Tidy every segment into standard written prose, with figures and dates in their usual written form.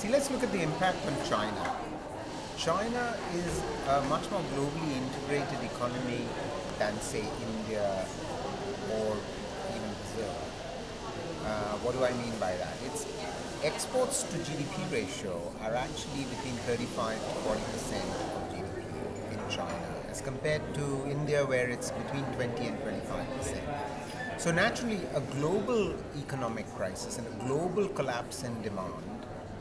See, let's look at the impact on China. China is a much more globally integrated economy than, say, India or even Brazil. What do I mean by that? Its exports to GDP ratio are actually between 35 to 40% of GDP in China, as compared to India, where it's between 20 and 25%. So naturally, a global economic crisis and a global collapse in demand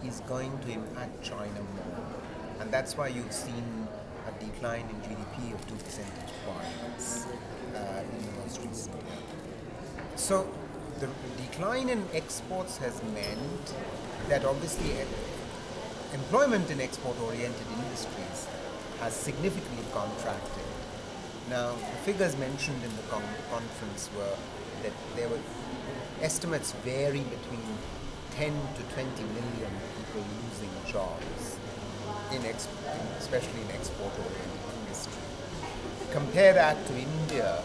is going to impact China more. And that's why you've seen a decline in GDP of 2 percentage points in the most recent year. So the decline in exports has meant that obviously employment in export-oriented industries has significantly contracted. Now, the figures mentioned in the conference were that there were estimates vary between 10 to 20 million people losing jobs, especially in export-oriented industry. Compare that to India,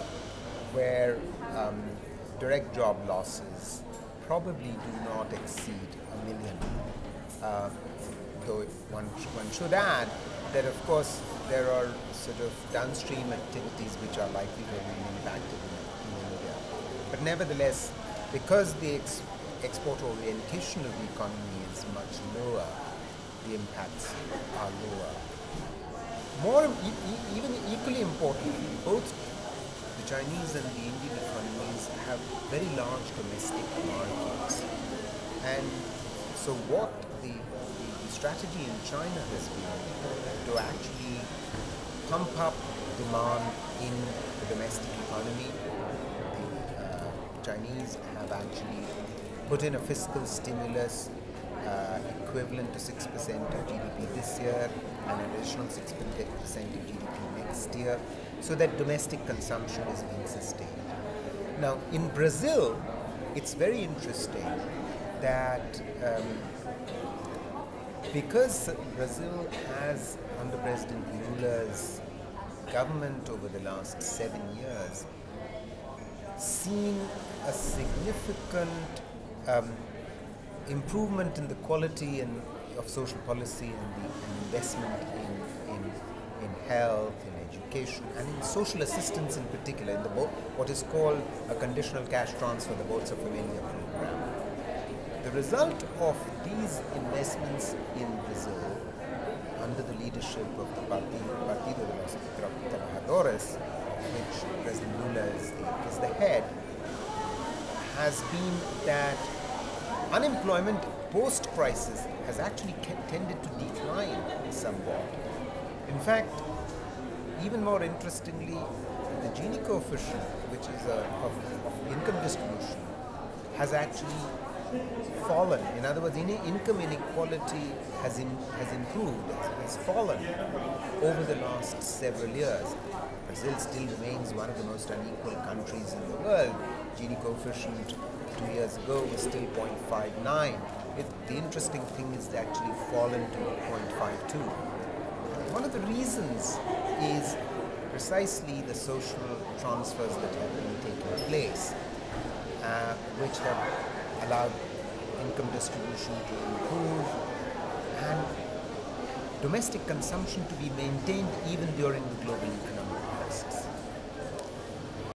where direct job losses probably do not exceed 1 million. Though one should add that, of course, there are sort of downstream activities which are likely to be impacted in India. But nevertheless, because the export orientation of the economy is much lower, the impacts are lower. Even equally importantly, both the Chinese and the Indian economies have very large domestic markets. And so what the strategy in China has been to actually pump up demand in the domestic economy. The Chinese have actually put in a fiscal stimulus equivalent to 6% of GDP this year and an additional 6% of GDP next year, so that domestic consumption is being sustained. Now, in Brazil, it's very interesting that because Brazil has, under President Lula's government over the last 7 years, seen a significant improvement in the quality of social policy and the investment in health, in education, and in social assistance in particular, in what is called a conditional cash transfer, the Bolsa Família program. The result of these investments in Brazil, under the leadership of the Partido de los Trabajadores, which President Lula is the head, has been that unemployment post-crisis has actually tended to decline somewhat. In fact, even more interestingly, the Gini coefficient, which is of income distribution, has actually fallen. In other words, income inequality has improved, has fallen over the last several years. Brazil still remains one of the most unequal countries in the world. Gini coefficient 2 years ago was still 0.59. The interesting thing is that actually fallen to 0.52. One of the reasons is precisely the social transfers that have been taking place, which have allowed income distribution to improve and domestic consumption to be maintained even during the global economic